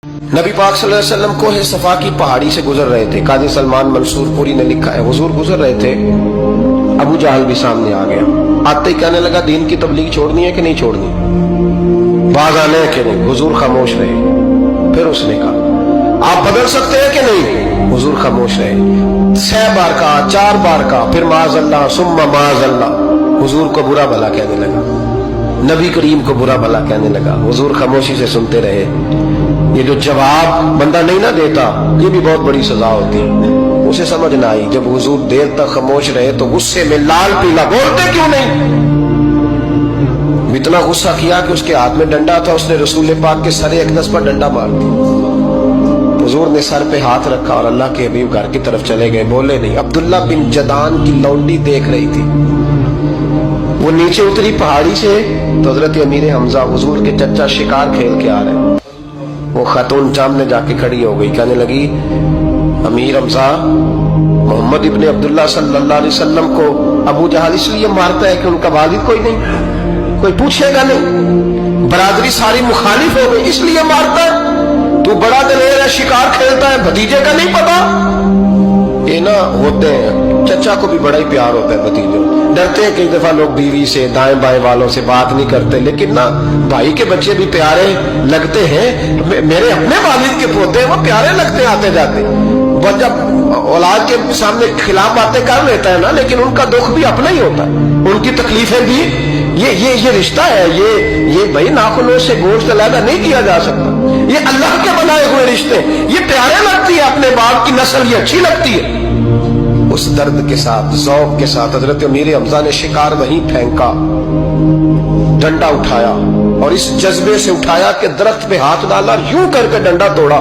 नबी पाक सल्लल्लाहु अलैहि वसल्लम कोहे सफा की पहाड़ी से गुजर रहे थे। काजी सलमान मंसूर पुरी ने लिखा है, हुजूर गुजर रहे थे, अबू जहल भी सामने आ गया। आते ही कहने लगा, दीन की तबलीग छोड़नी है कि नहीं छोड़नी, बाज आने है कि नहीं। हुजूर खामोश रहे। फिर उसने कहा, आप बदल सकते हैं कि नहीं। हुजूर खामोश रहे। 6 बार कहा, 4 बार कहा, फिर माज़अल्लाह सुम्मा माज़अल्लाह। हुजूर को बुरा भला कहने लगा, नबी करीम को बुरा भला कहने लगा। हुजूर खामोशी से सुनते रहे। ये जो जवाब बंदा नहीं ना देता, ये भी बहुत बड़ी सजा होती है। उसे समझ ना आई, जब हुजूर देर तक खामोश रहे तो गुस्से में लाल पीला, बोलते क्यों नहीं। इतना गुस्सा किया कि उसके हाथ में डंडा था, उसने रसूल पाक के सरे अक़दस पर डंडा मार दिया। हुजूर ने सर पे हाथ रखा और अल्लाह के हबीब घर की तरफ चले गए, बोले नहीं। अब्दुल्ला बिन जदान की लौंडी देख रही थी, वो नीचे उतरी पहाड़ी से तो हजरत अमीर हमजा हुजूर के चचा शिकार खेल के आ रहे। वो खातून सामने जाके खड़ी हो गई, कहने लगी, अमीर हमजा, मोहम्मद इब्ने अब्दुल्ला सल्लल्लाहु अलैहि वसल्लम को अबू जहल इसलिए मारता है कि उनका वालिद कोई नहीं, कोई पूछेगा नहीं, बरादरी सारी मुखालिफ हो गई इसलिए मारता है। तू बड़ा दलेर है, शिकार खेलता है, भतीजे का नहीं पता। ये ना होते हैं, चचा को भी बड़ा ही प्यार होता है भतीजों। डरते हैं कई दफा लोग बीवी से, दाएं बाएं वालों से बात नहीं करते, लेकिन ना भाई के बच्चे भी प्यारे लगते हैं। मेरे अपने वालिद के पोते हैं, वो प्यारे लगते आते जाते। वो जब औलाद के सामने खिलाफ बातें कर लेता है ना, लेकिन उनका दुख भी अपना ही होता है, उनकी तकलीफें भी। ये रिश्ता है, ये भाई नाखूनों से गोश्त अलग नहीं किया जा सकता। ये अल्लाह के बनाए हुए रिश्ते, ये प्यारे लगती है, अपने बाप की नस्ल ये अच्छी लगती है। उस दर्द के साथ, ज़ौक़ के साथ हजरत अमीर हमजा ने शिकार वहीं फेंका, डंडा उठाया और इस जज्बे से उठाया कि दरख्त पे हाथ डाला, यूं करके डंडा तोड़ा।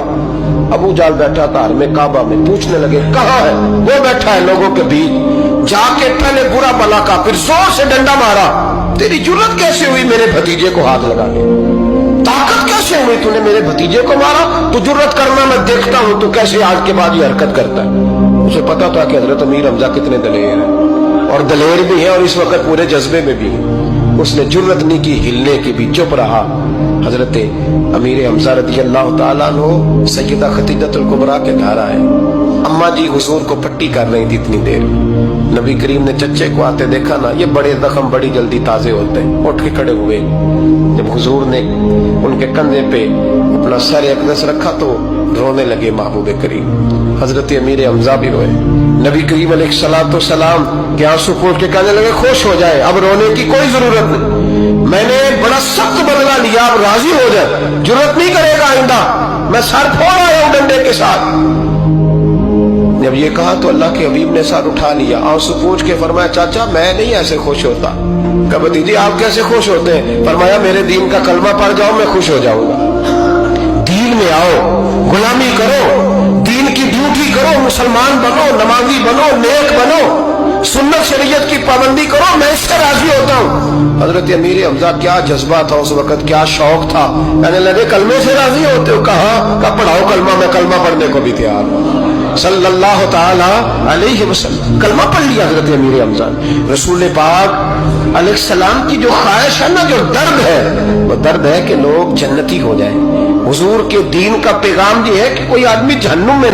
अबू जहल बैठा था हरमे काबा में, पूछने लगे, कहाँ है वो? बैठा है लोगों के बीच। जाके पहले बुरा भला का, फिर जोर से डंडा मारा। तेरी जुर्रत कैसे हुई मेरे भतीजे को हाथ लगाने, ताकत कैसे हुई तूने मेरे भतीजे को मारा? तू जुर्रत करना मैं देखता हूं तू कैसे आज के बाद ये हरकत करता है। उसे पता था कि हजरत अमीर हमजा कितने दलेर हैं, और दलेर भी है और इस वक्त पूरे जज्बे में भी है। उसने जुर्रत नहीं की हिलने की भी, चुप रहा। हजरत अमीर हमजा रज़ी अल्लाह ताला अन्हु सैयदा खदीजतुल कुबरा के घर आए। अम्मा जी हुजूर को पट्टी कर रही थी इतनी देर। नबी करीम ने चच्चे को आते देखा ना, ये बड़े जख्म बड़ी जल्दी ताजे होते हैं। उठ के खड़े हुए। जब हुजूर ने उनके कंधे पे अपना सर अक़दस रखा तो रोने लगे महबूब करीम। हजरत अमीर हमजा भी रोए। नबी करीम अलैहिस्सलाम के आंसू पोंछ के कहने लगे, खुश हो जाए, अब रोने की कोई जरूरत नहीं, मैंने बड़ा सख्त बदला लिया, अब राजी हो जाए, जरूरत नहीं करेगा आइंदा, मैं सर फोड़ आया हूं डंडे के साथ। जब ये कहा तो अल्लाह के हबीब ने सर उठा लिया, आंसू पोंछ के फरमाया, चाचा मैं नहीं ऐसे खुश होता। कहा भतीजी आप कैसे खुश होते हैं? फरमाया, मेरे दीन का कलमा पढ़ जाओ मैं खुश हो जाऊंगा। दीन में आओ, गुलामी करो, दीन की ड्यूटी करो, मुसलमान बनो, नमाजी बनो, नेक बनो, सुन्नत शरीयत की पाबंदी करो, मैं इससे राजी होता हूँ। हजरत अमीर हमजा क्या जज्बा था उस वक्त, क्या शौक था। कहने लगे, कलमे से राजी होते हो? कहा पढ़ाओ कलमा, मैं कलमा पढ़ने को भी तैयार हूँ। सल्लल्लाहु ताला अलैहि वसल्लम कलमा पढ़ लिया हजरत अमीर हमजा। रसूल पाक अलैहिस्सलाम की जो ख्वाहिश है ना, जो दर्द है, वो दर्द है कि लोग जन्नती हो जाएं। हुजूर के दीन का पैगाम ये है कि कोई आदमी जहन्नुम में